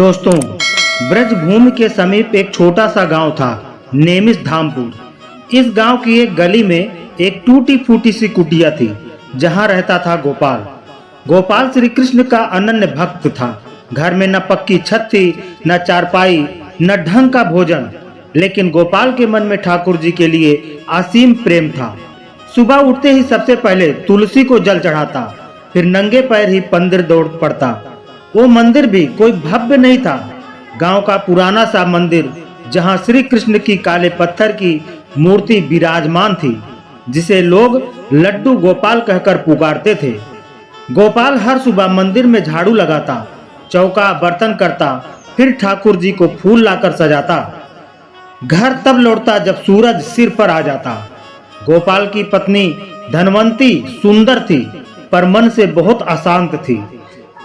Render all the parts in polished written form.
दोस्तों, ब्रजभूमि के समीप एक छोटा सा गांव था, नेमिष धामपुर। इस गांव की एक गली में एक टूटी फूटी सी कुटिया थी, जहां रहता था गोपाल। गोपाल श्री कृष्ण का अनन्य भक्त था। घर में न पक्की छत थी, न चारपाई, न ढंग का भोजन, लेकिन गोपाल के मन में ठाकुर जी के लिए असीम प्रेम था। सुबह उठते ही सबसे पहले तुलसी को जल चढ़ाता, फिर नंगे पैर ही मंदिर दौड़ पड़ता। वो मंदिर भी कोई भव्य नहीं था, गांव का पुराना सा मंदिर, जहां श्री कृष्ण की काले पत्थर की मूर्ति विराजमान थी, जिसे लोग लड्डू गोपाल कहकर पुकारते थे। गोपाल हर सुबह मंदिर में झाड़ू लगाता, चौका बर्तन करता, फिर ठाकुर जी को फूल लाकर सजाता। घर तब लौटता जब सूरज सिर पर आ जाता। गोपाल की पत्नी धनवंती सुंदर थी, पर मन से बहुत अशांत थी।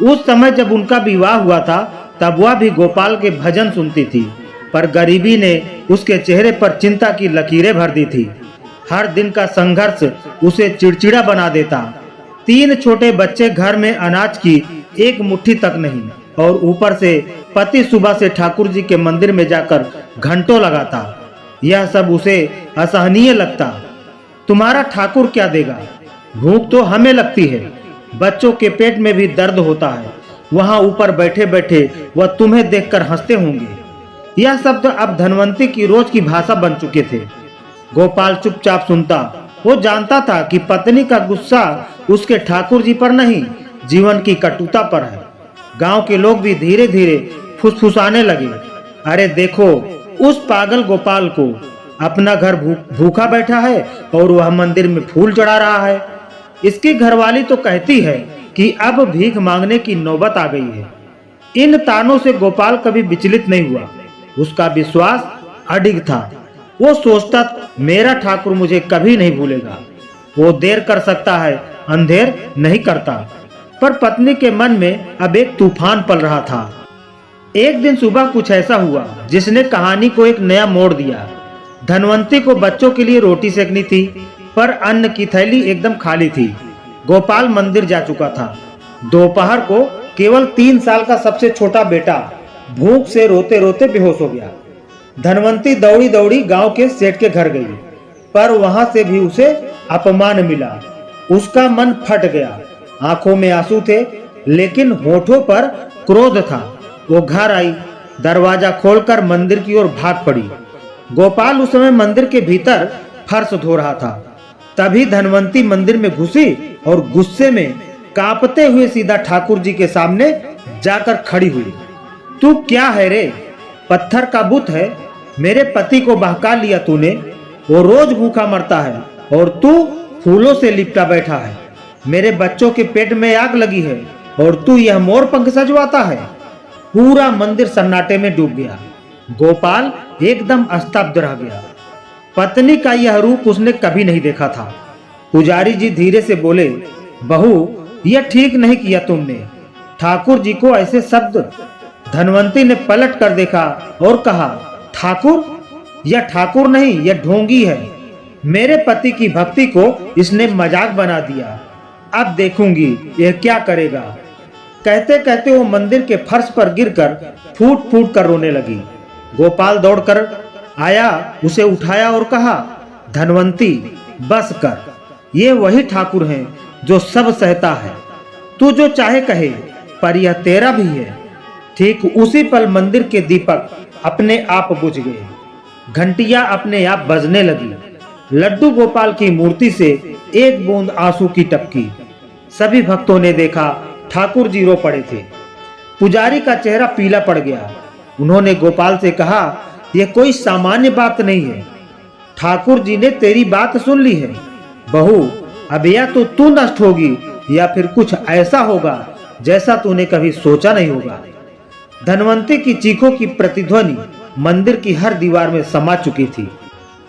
उस समय जब उनका विवाह हुआ था, तब वह भी गोपाल के भजन सुनती थी, पर गरीबी ने उसके चेहरे पर चिंता की लकीरें भर दी थी। हर दिन का संघर्ष उसे चिड़चिड़ा बना देता। 3 छोटे बच्चे, घर में अनाज की एक मुट्ठी तक नहीं, और ऊपर से पति सुबह से ठाकुर जी के मंदिर में जाकर घंटों लगाता। यह सब उसे असहनीय लगता। तुम्हारा ठाकुर क्या देगा? भूख तो हमें लगती है, बच्चों के पेट में भी दर्द होता है। वहां ऊपर बैठे बैठे वह तुम्हें देखकर हंसते होंगे। यह शब्द अब धनवंती की रोज की भाषा बन चुके थे। गोपाल चुपचाप सुनता। वो जानता था कि पत्नी का गुस्सा उसके ठाकुर जी पर नहीं, जीवन की कटुता पर है। गांव के लोग भी धीरे धीरे फुसफुसाने लगे, अरे देखो उस पागल गोपाल को, अपना घर भूखा बैठा है और वह मंदिर में फूल चढ़ा रहा है। इसकी घरवाली तो कहती है कि अब भीख मांगने की नौबत आ गई है। इन तानों से गोपाल कभी विचलित नहीं हुआ। उसका विश्वास अडिग था। वो सोचता, मेरा ठाकुर मुझे कभी नहीं भूलेगा। वो देर कर सकता है, अंधेर नहीं करता। पर पत्नी के मन में अब एक तूफान पल रहा था। एक दिन सुबह कुछ ऐसा हुआ जिसने कहानी को एक नया मोड़ दिया। धनवंती को बच्चों के लिए रोटी सेकनी थी, पर अन्न की थैली एकदम खाली थी। गोपाल मंदिर जा चुका था। दोपहर को केवल 3 साल का सबसे छोटा बेटा भूख से रोते रोते बेहोश हो गया। धनवंती दौड़ी दौड़ी गांव के सेठ के घर गई, पर वहां से भी उसे अपमान मिला। उसका मन फट गया। आंखों में आंसू थे, लेकिन होठों पर क्रोध था। वो घर आई, दरवाजा खोलकर मंदिर की ओर भाग पड़ी। गोपाल उस समय मंदिर के भीतर फर्श धो रहा था। तभी धनवंती मंदिर में घुसी और गुस्से में कांपते हुए सीधा ठाकुर जी के सामने जाकर खड़ी हुई। तू क्या है रे? पत्थर का बुत है? मेरे पति को बहका लिया तूने। वो रोज भूखा मरता है और तू फूलों से लिपटा बैठा है। मेरे बच्चों के पेट में आग लगी है और तू यह मोर पंख सजवाता है। पूरा मंदिर सन्नाटे में डूब गया। गोपाल एकदम स्तब्ध रह गया। पत्नी का यह रूप उसने कभी नहीं देखा था। पुजारी जी धीरे से बोले, बहू यह ठीक नहीं किया तुमने। ठाकुर जी को ऐसे शब्द। धनवंती ने पलट कर देखा और कहा, ठाकुर? यह ठाकुर नहीं, यह ढोंगी है। मेरे पति की भक्ति को इसने मजाक बना दिया। अब देखूंगी यह क्या करेगा। कहते कहते वो मंदिर के फर्श पर गिरकर फूट फूट कर रोने लगी। गोपाल दौड़कर आया, उसे उठाया और कहा, धनवंती बस कर। ये वही ठाकुर हैं जो सब सहता है। तू जो चाहे कहे, पर यह तेरा भी है। ठीक उसी पल मंदिर के दीपक अपने आप बुझ गए। घंटियां अपने आप बजने लगी। लड्डू गोपाल की मूर्ति से एक बूंद आंसू की टपकी। सभी भक्तों ने देखा, ठाकुर जी रो पड़े थे। पुजारी का चेहरा पीला पड़ गया। उन्होंने गोपाल से कहा, यह कोई सामान्य बात नहीं है। ठाकुर जी ने तेरी बात सुन ली है। बहू, अब या तो तू नष्ट होगी या फिर कुछ ऐसा होगा जैसा तूने कभी सोचा नहीं होगा। धनवंती की चीखों की प्रतिध्वनि मंदिर की हर दीवार में समा चुकी थी।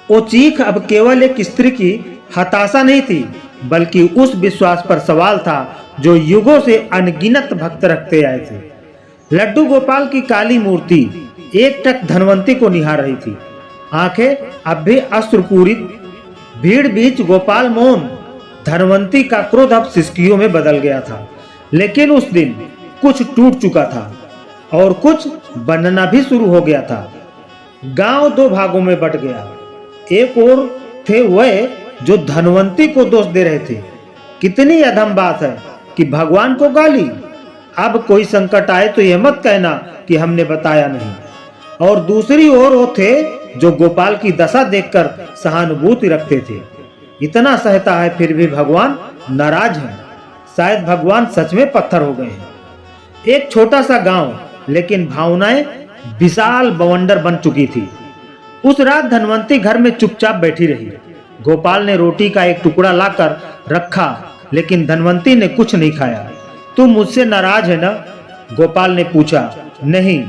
वो चीख अब केवल एक स्त्री की हताशा नहीं थी, बल्कि उस विश्वास पर सवाल था जो युगों से अनगिनत भक्त रखते आए थे। लड्डू गोपाल की काली मूर्ति एकटक धनवंती को निहार रही थी। आंखें अब भी अश्रुपूरित। भीड़ बीच गोपाल मौन। धनवंती का क्रोध अब सिसकियों में बदल गया था। लेकिन उस दिन कुछ टूट चुका था। और कुछ बनना भी शुरू हो गया था। गांव दो भागों में बट गया। एक ओर थे वह जो धनवंती को दोष दे रहे थे, कितनी अधम बात है कि भगवान को गाली, अब कोई संकट आए तो यह मत कहना कि हमने बताया नहीं। और दूसरी ओर वो थे जो गोपाल की दशा देखकर सहानुभूति रखते थे। इतना सहता है फिर भी भगवान नाराज हैं। शायद भगवान सच में पत्थर हो गए हैं। एक छोटा सा गांव, लेकिन भावनाएं विशाल बवंडर बन चुकी थी। उस रात धनवंती घर में चुपचाप बैठी रही। गोपाल ने रोटी का एक टुकड़ा लाकर रखा, लेकिन धनवंती ने कुछ नहीं खाया। तुम मुझसे नाराज है ना? गोपाल ने पूछा। नहीं,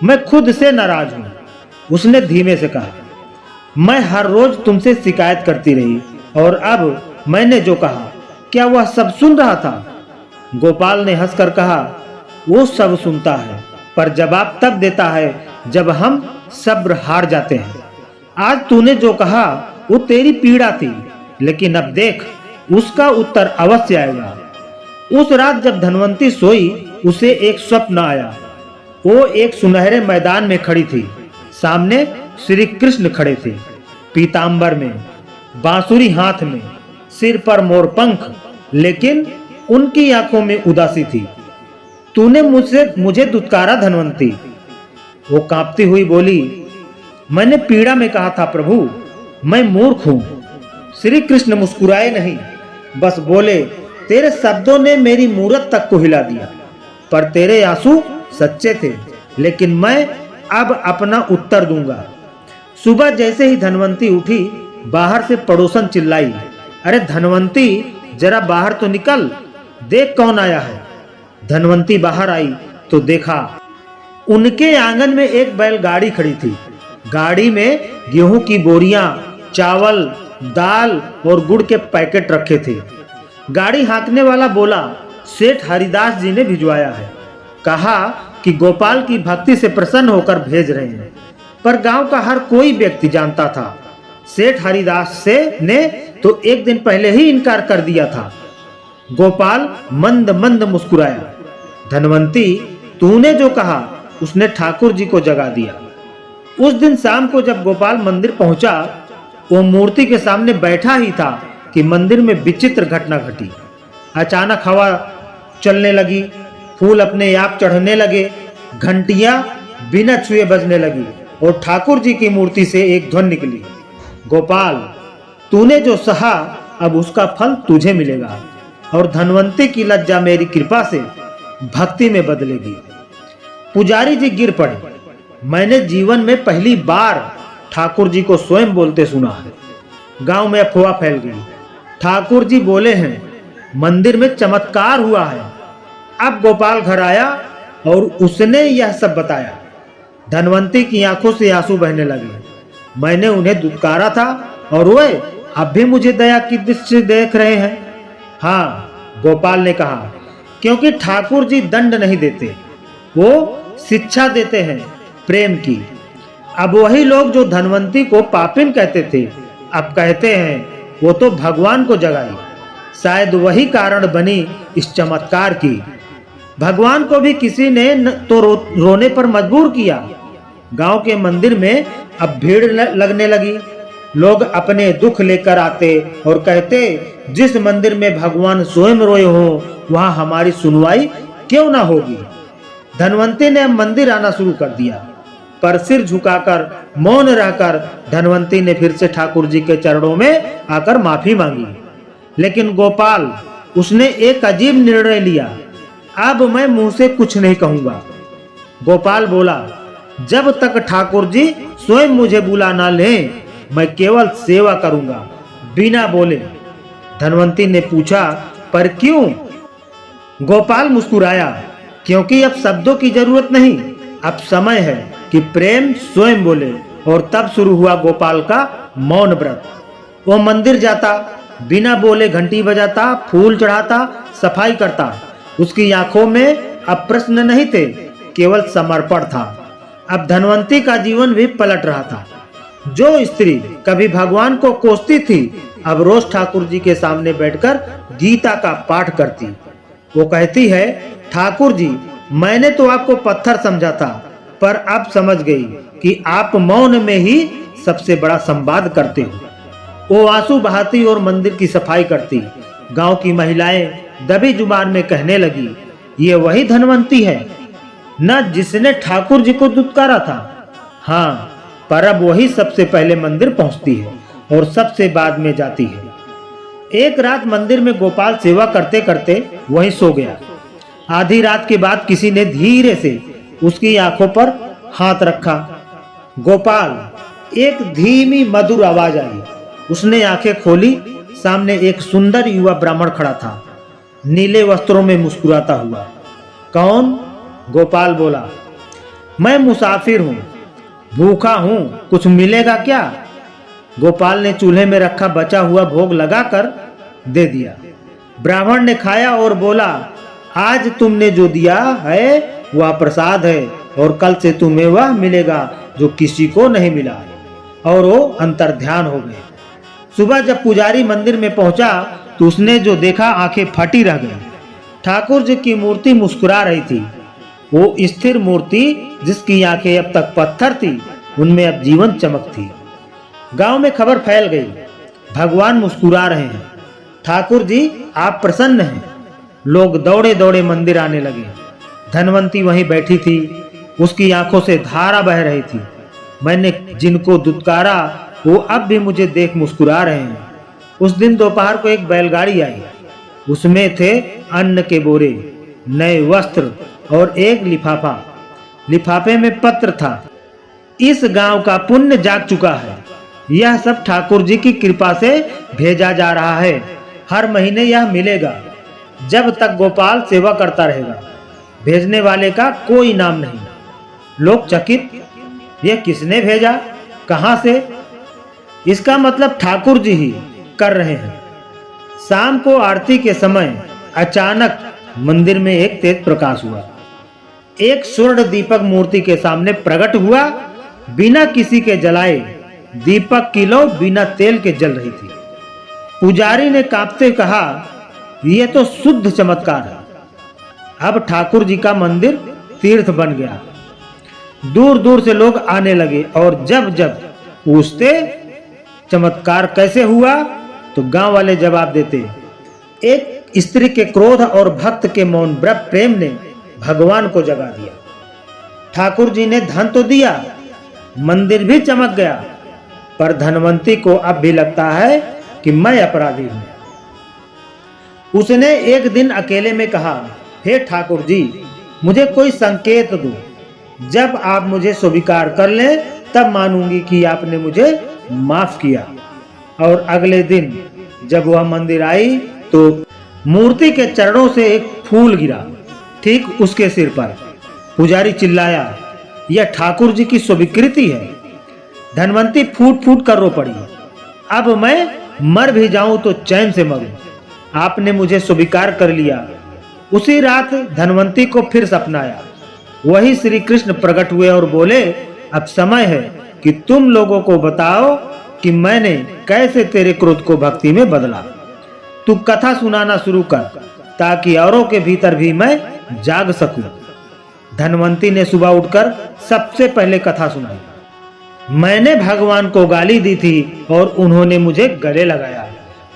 मैं खुद से नाराज हूं, उसने धीमे से कहा। मैं हर रोज तुमसे शिकायत करती रही, और अब मैंने जो कहा क्या वह सब सुन रहा था? गोपाल ने हंसकर कहा, वो सब सुनता है, पर जवाब तब देता है जब हम सब्र हार जाते हैं। आज तूने जो कहा वो तेरी पीड़ा थी, लेकिन अब देख उसका उत्तर अवश्य आएगा। उस रात जब धनवंती सोई, उसे एक स्वप्न आया। वो एक सुनहरे मैदान में खड़ी थी। सामने श्री कृष्ण खड़े थे, पीतांबर में, बांसुरी हाथ में, सिर पर मोरपंख, लेकिन उनकी आंखों में उदासी थी। तूने मुझे दुत्कारा धनवंती, वो कांपती हुई बोली। मैंने पीड़ा में कहा था प्रभु, मैं मूर्ख हूं। श्री कृष्ण मुस्कुराए नहीं, बस बोले, तेरे शब्दों ने मेरी मूरत तक को हिला दिया, पर तेरे आंसू सच्चे थे, लेकिन मैं अब अपना उत्तर दूंगा। सुबह जैसे ही धनवंती उठी, बाहर से पड़ोसन चिल्लाई, अरे धनवंती, जरा बाहर तो निकल, देख कौन आया है। धनवंती बाहर आई तो देखा उनके आंगन में एक बैलगाड़ी खड़ी थी। गाड़ी में गेहूं की बोरियां, चावल, दाल और गुड़ के पैकेट रखे थे। गाड़ी हाँकने वाला बोला, सेठ हरिदास जी ने भिजवाया है, कहा कि गोपाल की भक्ति से प्रसन्न होकर भेज रहे हैं। पर गांव का हर कोई व्यक्ति जानता था, सेठ हरिदास ने तो एक दिन पहले ही इनकार कर दिया था। गोपाल मंद मंद मुस्कुराया। धनवंती, तूने जो कहा उसने ठाकुर जी को जगा दिया। उस दिन शाम को जब गोपाल मंदिर पहुंचा, वो मूर्ति के सामने बैठा ही था कि मंदिर में विचित्र घटना घटी। अचानक हवा चलने लगी, फूल अपने आप चढ़ने लगे, घंटियां बिना छुए बजने लगी और ठाकुर जी की मूर्ति से एक ध्वनि निकली, गोपाल, तूने जो सहा अब उसका फल तुझे मिलेगा, और धनवंती की लज्जा मेरी कृपा से भक्ति में बदलेगी। पुजारी जी गिर पड़े। मैंने जीवन में पहली बार ठाकुर जी को स्वयं बोलते सुना है। गांव में अफवाह फैल गई। ठाकुर जी बोले हैं, मंदिर में चमत्कार हुआ है। अब गोपाल घर आया और उसने यह सब बताया। धनवंती की आंखों से आंसू बहने लगे। मैंने उन्हें दुत्कारा था और वे अब भी मुझे दया की दृष्टि से देख रहे हैं। हाँ, गोपाल ने कहा, क्योंकि ठाकुर जी दंड नहीं देते, वो शिक्षा देते हैं प्रेम की। अब वही लोग जो धनवंती को पापिन कहते थे, अब कहते हैं वो तो भगवान को जगाई। शायद वही कारण बनी इस चमत्कार की। भगवान को भी किसी ने तो रोने पर मजबूर किया। गांव के मंदिर में अब भीड़ लगने लगी। लोग अपने दुख लेकर आते और कहते, जिस मंदिर में भगवान स्वयं रोए हो वहां हमारी सुनवाई क्यों ना होगी। धनवंती ने मंदिर आना शुरू कर दिया, पर सिर झुकाकर मौन रहकर धनवंती ने फिर से ठाकुर जी के चरणों में आकर माफी मांगी। लेकिन गोपाल, उसने एक अजीब निर्णय लिया। अब मैं मुंह से कुछ नहीं कहूंगा। गोपाल बोला, जब तक ठाकुर जी स्वयं मुझे बुला ना लें, मैं केवल सेवा करूंगा, बिना बोले। धनवंती ने पूछा, पर क्यों? गोपाल मुस्कुराया, क्योंकि अब शब्दों की जरूरत नहीं, अब समय है कि प्रेम स्वयं बोले। और तब शुरू हुआ गोपाल का मौन व्रत। वो मंदिर जाता, बिना बोले घंटी बजाता, फूल चढ़ाता, सफाई करता। उसकी आंखों में अब प्रश्न नहीं थे, केवल समर्पण था। अब धनवंती का जीवन भी पलट रहा था। जो स्त्री कभी भगवान को कोसती थी, अब रोज ठाकुर जी के सामने बैठकर गीता का पाठ करती। वो कहती है, ठाकुर जी, मैंने तो आपको पत्थर समझा था, पर अब समझ गई कि आप मौन में ही सबसे बड़ा संवाद करते हो। वो आंसू बहाती और मंदिर की सफाई करती। गांव की महिलाएं दबी जुबान में कहने लगी, ये वही धनवंती है न जिसने ठाकुर जी को दुत्कारा था। हाँ, पर अब वही सबसे पहले मंदिर पहुंचती है और सबसे बाद में जाती है। एक रात मंदिर में गोपाल सेवा करते करते वहीं सो गया। आधी रात के बाद किसी ने धीरे से उसकी आंखों पर हाथ रखा। गोपाल, एक धीमी मधुर आवाज आई। उसने आंखें खोली। सामने एक सुंदर युवा ब्राह्मण खड़ा था, नीले वस्त्रों में मुस्कुराता हुआ। कौन? गोपाल बोला। मैं मुसाफिर हूं, भूखा हूं, कुछ मिलेगा क्या? गोपाल ने चूल्हे में रखा बचा हुआ भोग लगाकर दे दिया। ब्राह्मण ने खाया और बोला, आज तुमने जो दिया है वह प्रसाद है और कल से तुम्हें वह मिलेगा जो किसी को नहीं मिला। और वो अंतर्ध्यान हो गए। सुबह जब पुजारी मंदिर में पहुंचा तो उसने जो देखा आंखें फटी रह गई। ठाकुर जी की मूर्ति मुस्कुरा रही थी। वो स्थिर मूर्ति जिसकी आंखें अब तक पत्थर थी, उनमें अब जीवन चमक थी। गांव में खबर फैल गई, भगवान मुस्कुरा रहे हैं। ठाकुर जी आप प्रसन्न हैं। लोग दौड़े दौड़े मंदिर आने लगे। धनवंती वहीं बैठी थी, उसकी आंखों से धारा बह रही थी। मैंने जिनको दुत्कारा वो अब भी मुझे देख मुस्कुरा रहे हैं। उस दिन दोपहर को एक बैलगाड़ी आई। उसमें थे अन्न के बोरे, नए वस्त्र और एक लिफाफा। लिफाफे में पत्र था, इस गांव का पुण्य जाग चुका है। यह सब ठाकुर जी की कृपा से भेजा जा रहा है। हर महीने यह मिलेगा जब तक गोपाल सेवा करता रहेगा। भेजने वाले का कोई नाम नहीं। लोग चकित, यह किसने भेजा, कहां से? इसका मतलब ठाकुर जी ही कर रहे हैं। शाम को आरती के समय अचानक मंदिर में एक तेज प्रकाश हुआ। एक स्वर्ण दीपक मूर्ति के सामने प्रकट हुआ। बिना किसी के जलाए दीपक की लौ बिना तेल के जल रही थी। पुजारी ने कांपते कहा, यह तो शुद्ध चमत्कार है। अब ठाकुर जी का मंदिर तीर्थ बन गया। दूर दूर से लोग आने लगे और जब जब पूछते चमत्कार कैसे हुआ, तो गांव वाले जवाब देते, एक स्त्री के क्रोध और भक्त के मौन व्रत प्रेम ने भगवान को जगा दिया। ठाकुर जी ने धन तो दिया, मंदिर भी चमक गया, पर धनवंती को अब भी लगता है कि मैं अपराधी हूं। उसने एक दिन अकेले में कहा, हे ठाकुर जी, मुझे कोई संकेत दो। जब आप मुझे स्वीकार कर लें तब मानूंगी कि आपने मुझे माफ किया। और अगले दिन जब वह मंदिर आई तो मूर्ति के चरणों से एक फूल गिरा, ठीक उसके सिर पर। पुजारी चिल्लाया, यह ठाकुर जी की स्वीकृति है। धनवंती फूट फूट कर रो पड़ी, अब मैं मर भी जाऊं तो चैन से मरूं। आपने मुझे स्वीकार कर लिया। उसी रात धनवंती को फिर सपना आया। वही श्री कृष्ण प्रकट हुए और बोले, अब समय है कि तुम लोगों को बताओ कि मैंने कैसे तेरे क्रोध को भक्ति में बदला। तू कथा सुनाना शुरू कर ताकि औरों के भीतर भी मैं जाग सकूं। धनवंती ने सुबह उठकर सबसे पहले कथा सुनाई। मैंने भगवान को गाली दी थी और उन्होंने मुझे गले लगाया।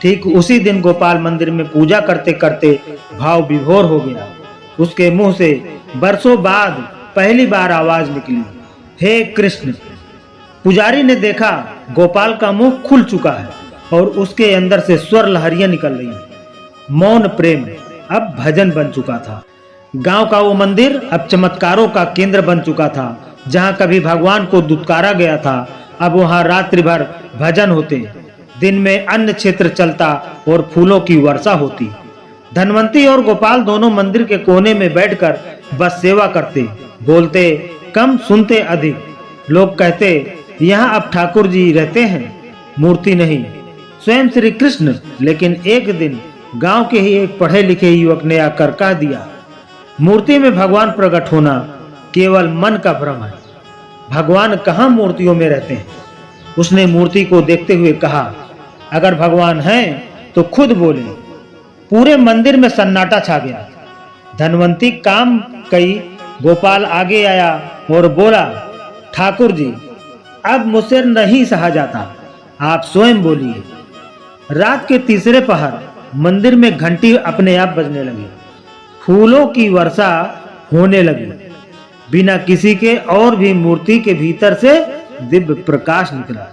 ठीक उसी दिन गोपाल मंदिर में पूजा करते करते भाव विभोर हो गया। उसके मुंह से बरसों बाद पहली बार आवाज निकली, हे कृष्ण। पुजारी ने देखा गोपाल का मुंह खुल चुका है और उसके अंदर से स्वर लहरियां निकल रही हैं। मौन प्रेम अब भजन बन चुका था। गांव का वो मंदिर अब चमत्कारों का केंद्र बन चुका था। जहां कभी भगवान को दुत्कारा गया था, अब वहां रात्रि भर भजन होते, दिन में अन्न क्षेत्र चलता और फूलों की वर्षा होती। धनवंती और गोपाल दोनों मंदिर के कोने में बैठकर बस सेवा करते, बोलते कम सुनते अधिक। लोग कहते, यहाँ अब ठाकुर जी रहते हैं, मूर्ति नहीं, स्वयं श्री कृष्ण। लेकिन एक दिन गांव के ही एक पढ़े लिखे युवक ने आकर कह दिया, मूर्ति में भगवान प्रकट होना केवल मन का भ्रम है। भगवान कहाँ मूर्तियों में रहते हैं। उसने मूर्ति को देखते हुए कहा, अगर भगवान हैं तो खुद बोले। पूरे मंदिर में सन्नाटा छा गया। धनवंती काम कई। गोपाल आगे आया और बोला, ठाकुर जी, अब मुझसे नहीं सहा जाता, आप स्वयं बोलिए। रात के तीसरे पहर मंदिर में घंटी अपने आप बजने लगी। फूलों की वर्षा होने लगी। बिना किसी के और भी मूर्ति के भीतर से दिव्य प्रकाश निकला।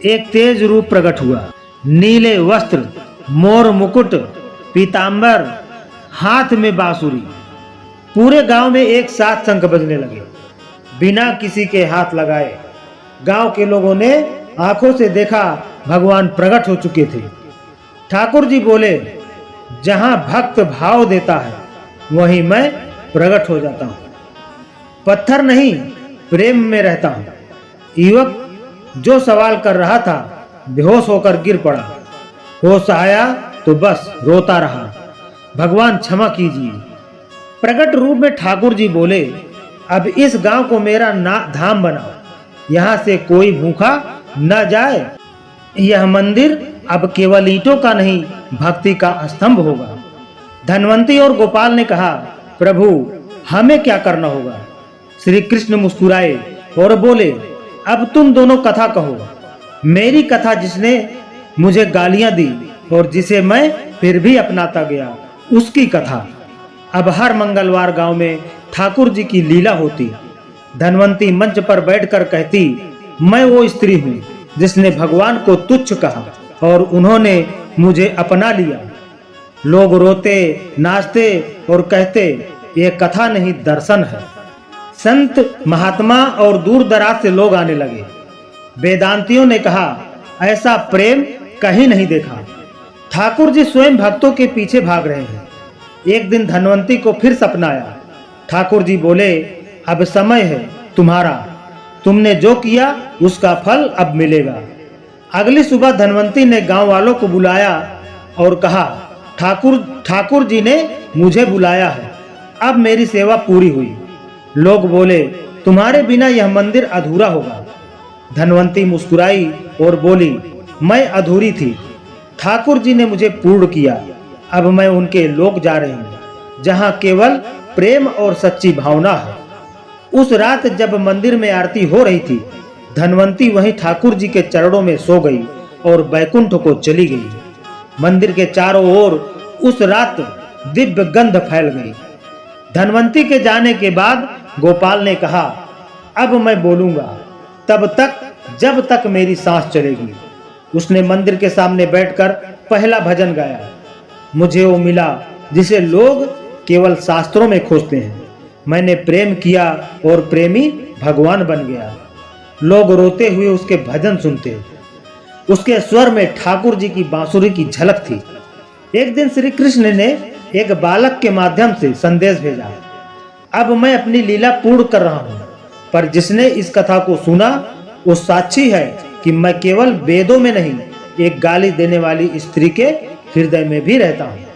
एक तेज रूप प्रकट हुआ। नीले वस्त्र, मोर मुकुट, पीतांबर, हाथ में बांसुरी। पूरे गांव में एक साथ शंख बजने लगे। बिना किसी के हाथ लगाए गांव के लोगों ने आंखों से देखा भगवान प्रकट हो चुके थे। ठाकुर जी बोले, जहां भक्त भाव देता है वहीं मैं प्रकट हो जाता हूं। पत्थर नहीं, प्रेम में रहता हूं। युवक जो सवाल कर रहा था बेहोश होकर गिर पड़ा। होश आया तो बस रोता रहा, भगवान क्षमा कीजिए। प्रकट रूप में ठाकुर जी बोले, अब इस गांव को मेरा धाम बनाओ, यहाँ से कोई भूखा न जाए। यह मंदिर अब केवल ईंटों का नहीं, भक्ति का स्तंभ होगा। धनवंती और गोपाल ने कहा, प्रभु हमें क्या करना होगा? श्री कृष्ण मुस्कुराए और बोले, अब तुम दोनों कथा कहो। मेरी कथा जिसने मुझे गालियां दी और जिसे मैं फिर भी अपनाता गया, उसकी कथा। अब हर मंगलवार गांव में ठाकुर जी की लीला होती। धनवंती मंच पर बैठकर कहती, मैं वो स्त्री हूँ जिसने भगवान को तुच्छ कहा और उन्होंने मुझे अपना लिया। लोग रोते, नाचते और कहते, ये कथा नहीं दर्शन है। संत, महात्मा और दूर दराज से लोग आने लगे। वेदांतियों ने कहा, ऐसा प्रेम कहीं नहीं देखा। ठाकुर जी स्वयं भक्तों के पीछे भाग रहे हैं। एक दिन धनवंती को फिर सपना आया। ठाकुर जी बोले, अब समय है तुम्हारा, तुमने जो किया उसका फल अब मिलेगा। अगली सुबह धनवंती ने गांव वालों को बुलाया और कहा, ठाकुर जी ने मुझे बुलाया है, अब मेरी सेवा पूरी हुई। लोग बोले, तुम्हारे बिना यह मंदिर अधूरा होगा। धनवंती मुस्कुराई और बोली, मैं अधूरी थी, ठाकुर जी ने मुझे पूर्ण किया। अब मैं उनके लोग जा रही हूँ जहाँ केवल प्रेम और सच्ची भावना है। उस रात जब मंदिर में आरती हो रही थी, धनवंती वहीं ठाकुर जी के चरणों में सो गई और बैकुंठ को चली गई। मंदिर के चारों ओर उस रात दिव्य गंध फैल गई। धनवंती के जाने के बाद गोपाल ने कहा, अब मैं बोलूंगा तब तक जब तक मेरी सांस चलेगी। उसने मंदिर के सामने बैठकर पहला भजन गाया। मुझे वो मिला जिसे लोग केवल शास्त्रों में खोजते हैं। मैंने प्रेम किया और प्रेमी भगवान बन गया। लोग रोते हुए उसके भजन सुनते। उसके स्वर में ठाकुर जी की बांसुरी की झलक थी। एक दिन श्री कृष्ण ने एक बालक के माध्यम से संदेश भेजा, अब मैं अपनी लीला पूर्ण कर रहा हूँ, पर जिसने इस कथा को सुना वो साक्षी है कि मैं केवल वेदों में नहीं, एक गाली देने वाली स्त्री के हृदय में भी रहता हूँ।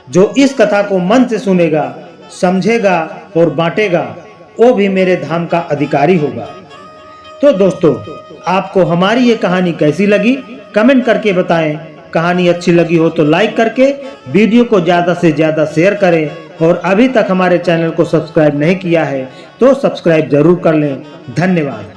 जो इस कथा को मन से सुनेगा, समझेगा और बांटेगा, वो भी मेरे धाम का अधिकारी होगा। तो दोस्तों, आपको हमारी ये कहानी कैसी लगी कमेंट करके बताएं। कहानी अच्छी लगी हो तो लाइक करके वीडियो को ज़्यादा से ज़्यादा शेयर करें और अभी तक हमारे चैनल को सब्सक्राइब नहीं किया है तो सब्सक्राइब जरूर कर लें। धन्यवाद।